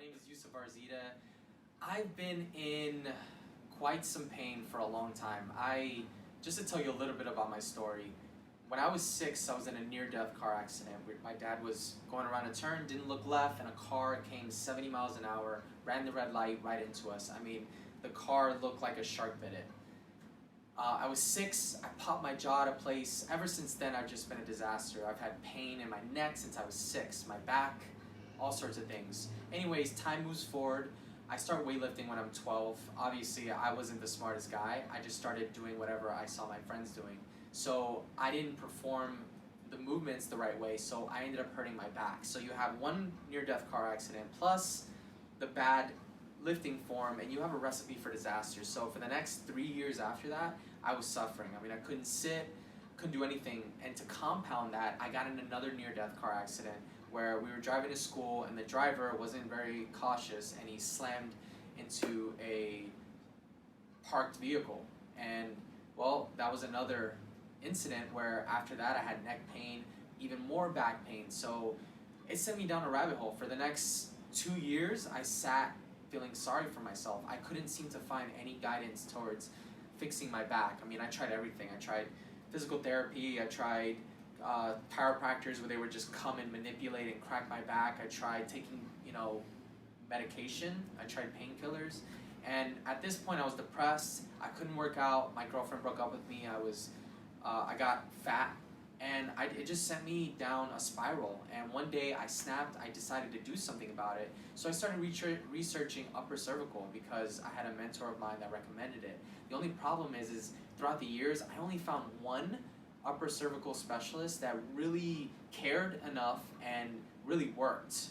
name is Yusuf Arzita. I've been in quite some pain for a long time. Just to tell you a little bit about my story, when I was 6, I was in a near-death car accident. My dad was going around a turn, didn't look left, and a car came 70 miles an hour, ran the red light right into us. I mean, the car looked like a shark bit it. I was 6, I popped my jaw out of place. Ever since then, I've just been a disaster. I've had pain in my neck since I was 6, my back, all sorts of things. Anyways, time moves forward. I start weightlifting when I'm 12. Obviously, I wasn't the smartest guy. I just started doing whatever I saw my friends doing. So I didn't perform the movements the right way, so I ended up hurting my back. So you have one near-death car accident plus the bad lifting form, and you have a recipe for disaster. So for the next 3 years after that, I was suffering. I mean, I couldn't sit, couldn't do anything. And to compound that, I got in another near-death car accident where we were driving to school and the driver wasn't very cautious and he slammed into a parked vehicle. And well, that was another incident where after that I had neck pain, even more back pain. So it sent me down a rabbit hole. For the next 2 years, I sat feeling sorry for myself. I couldn't seem to find any guidance towards fixing my back. I mean, I tried everything. I tried physical therapy, I tried chiropractors where they would just come and manipulate and crack my back. I tried taking, medication. I tried painkillers. And at this point, I was depressed. I couldn't work out. My girlfriend broke up with me. I got fat. And it just sent me down a spiral. And one day I snapped. I decided to do something about it. So I started researching upper cervical because I had a mentor of mine that recommended it. The only problem is throughout the years, I only found one upper cervical specialist that really cared enough and really worked,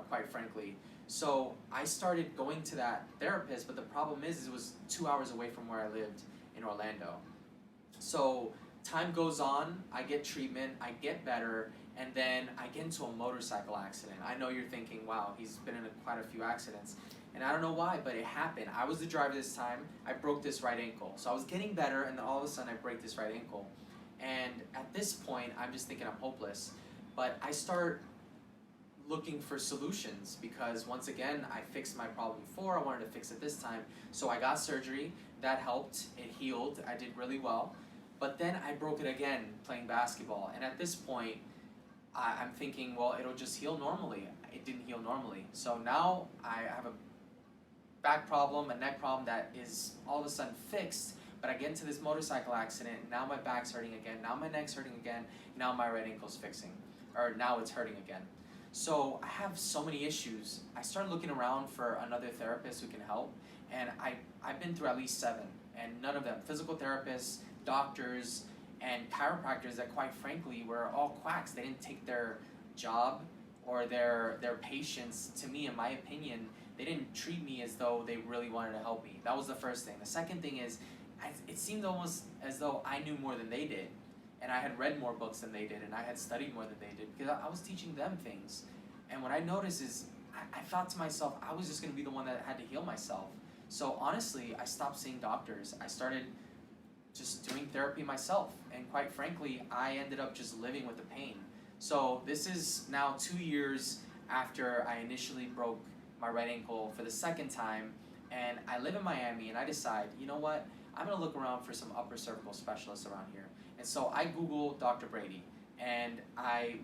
quite frankly. So I started going to that therapist, but the problem is it was 2 hours away from where I lived in Orlando. So time goes on, I get treatment, I get better, and then I get into a motorcycle accident. I know you're thinking, wow, he's been in quite a few accidents. And I don't know why, but it happened. I was the driver this time. I broke this right ankle. So I was getting better, and then all of a sudden I break this right ankle. And at this point, I'm just thinking I'm hopeless. But I start looking for solutions because once again, I fixed my problem before. I wanted to fix it this time. So I got surgery. That helped. It healed. I did really well. But then I broke it again playing basketball. And at this point, I'm thinking, well, it'll just heal normally. It didn't heal normally. So now I have a back problem, a neck problem that is all of a sudden fixed. But I get into this motorcycle accident, now my back's hurting again, now my neck's hurting again, now my right ankle's fixing, or now it's hurting again. So I have so many issues. I started looking around for another therapist who can help, and I've been through at least 7, and none of them, physical therapists, doctors, and chiropractors that quite frankly were all quacks. They didn't take their job or their patients, to me, in my opinion, they didn't treat me as though they really wanted to help me. That was the first thing. The second thing is, it seemed almost as though I knew more than they did, and I had read more books than they did, and I had studied more than they did, because I was teaching them things. And what I noticed is, I thought to myself, I was just going to be the one that had to heal myself. So honestly, I stopped seeing doctors. I started just doing therapy myself, and quite frankly, I ended up just living with the pain. So this is now 2 years after I initially broke my right ankle for the second time, and I live in Miami, and I decide, you know what? I'm going to look around for some upper cervical specialists around here. And so I Google Dr. Brady, and I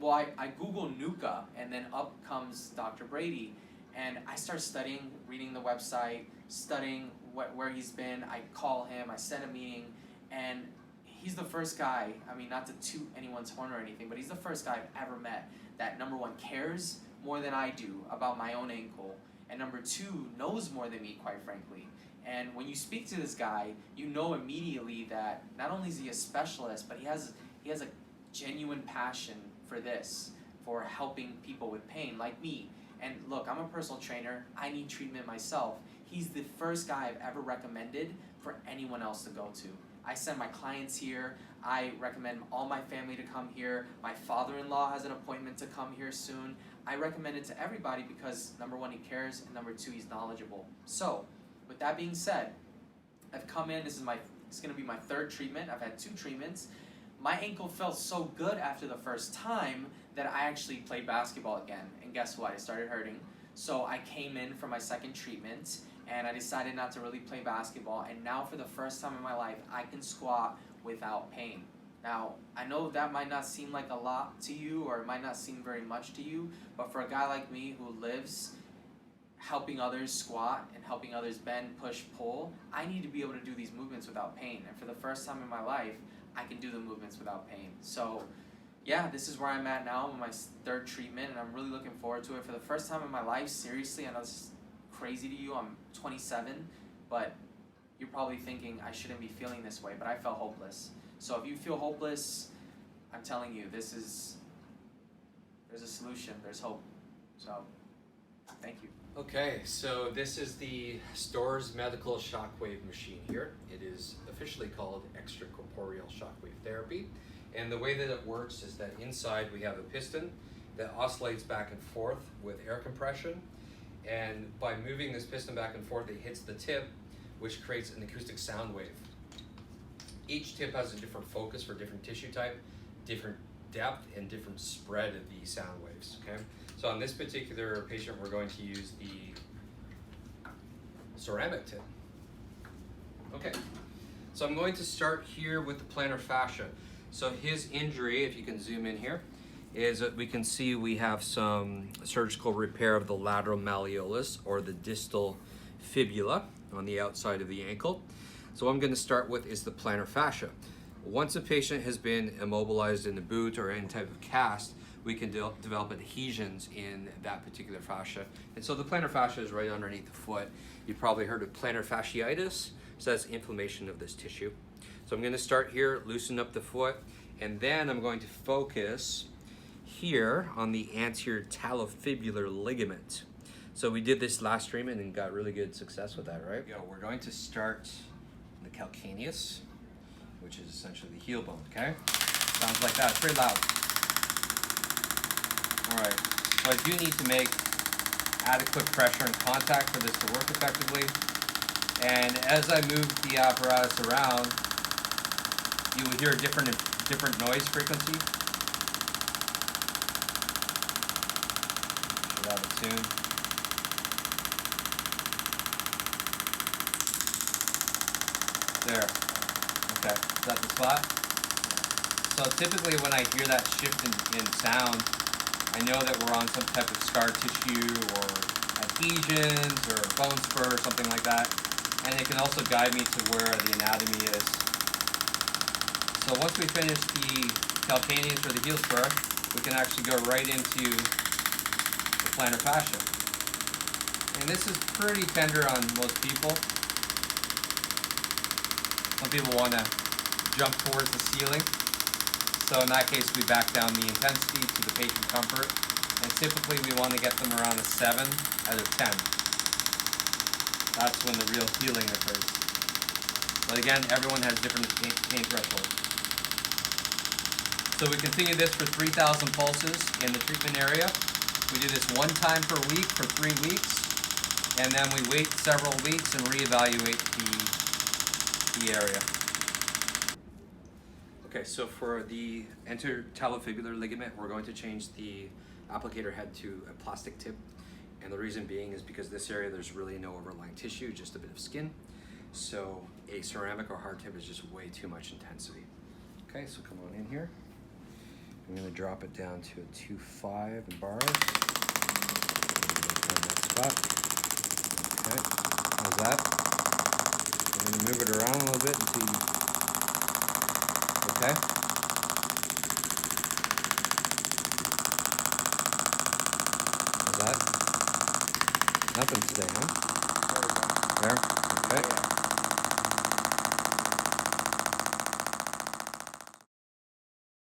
Google NUCA, and then up comes Dr. Brady. And I start studying, reading the website, studying where he's been. I call him, I set a meeting, and he's the first guy, I mean, not to toot anyone's horn or anything, but he's the first guy I've ever met that, number one, cares more than I do about my own ankle, and number 2, knows more than me, quite frankly. And when you speak to this guy, you know immediately that not only is he a specialist, but he has a genuine passion for this, for helping people with pain, like me. And look, I'm a personal trainer. I need treatment myself. He's the first guy I've ever recommended for anyone else to go to. I send my clients here. I recommend all my family to come here. My father-in-law has an appointment to come here soon. I recommend it to everybody because number 1, he cares, and number 2, he's knowledgeable. So, with that being said, I've come in, it's going to be my 3rd treatment. I've had 2 treatments. My ankle felt so good after the first time that I actually played basketball again. And guess what? It started hurting. So I came in for my second treatment, and I decided not to really play basketball, and now for the first time in my life, I can squat without pain. Now, I know that might not seem like a lot to you, or it might not seem very much to you, but for a guy like me who lives helping others squat and helping others bend, push, pull, I need to be able to do these movements without pain. And for the first time in my life, I can do the movements without pain. So yeah, this is where I'm at now. I'm on my third treatment, and I'm really looking forward to it. For the first time in my life, seriously, I know this is crazy to you, I'm 27, but you're probably thinking I shouldn't be feeling this way, but I felt hopeless. So if you feel hopeless, I'm telling you, there's a solution, there's hope. So, thank you. Okay, so this is the Storz Medical Shockwave machine here. It is officially called extracorporeal shockwave therapy. And the way that it works is that inside we have a piston that oscillates back and forth with air compression. And by moving this piston back and forth, it hits the tip, which creates an acoustic sound wave. Each tip has a different focus for different tissue type, different depth, and different spread of the sound waves, okay? So on this particular patient, we're going to use the ceramic tip. Okay, so I'm going to start here with the plantar fascia. So his injury, if you can zoom in here, is that we can see we have some surgical repair of the lateral malleolus, or the distal fibula on the outside of the ankle. So what I'm going to start with is the plantar fascia. Once a patient has been immobilized in the boot or any type of cast, we can develop adhesions in that particular fascia. And so the plantar fascia is right underneath the foot. You've probably heard of plantar fasciitis, so that's inflammation of this tissue. So I'm going to start here, loosen up the foot, and then I'm going to focus here on the anterior talofibular ligament. So we did this last treatment and got really good success with that, right? We're going to start the calcaneus, which is essentially the heel bone, okay? Sounds like that, it's pretty loud. All right, so I do need to make adequate pressure and contact for this to work effectively. And as I move the apparatus around, you will hear a different noise frequency. Should have it soon. There. Okay, is that the spot? So typically when I hear that shift in sound, I know that we're on some type of scar tissue or adhesions or bone spur or something like that. And it can also guide me to where the anatomy is. So once we finish the calcaneus or the heel spur, we can actually go right into the plantar fascia. And this is pretty tender on most people. Some people want to jump towards the ceiling. So in that case, we back down the intensity to the patient comfort. And typically we want to get them around a 7 out of 10. That's when the real healing occurs. But again, everyone has different pain thresholds. So we continue this for 3,000 pulses in the treatment area. We do this 1 time per week for 3 weeks. And then we wait several weeks and reevaluate the area. Okay, so for the anterior talofibular ligament, we're going to change the applicator head to a plastic tip. And the reason being is because this area, there's really no overlying tissue, just a bit of skin. So a ceramic or hard tip is just way too much intensity. Okay, so come on in here. I'm gonna drop it down to a 2.5 in bars. Find that spot. Okay, how's that? I'm gonna move it around a little bit until you, okay? How's that? Nothing today, huh? There? Okay.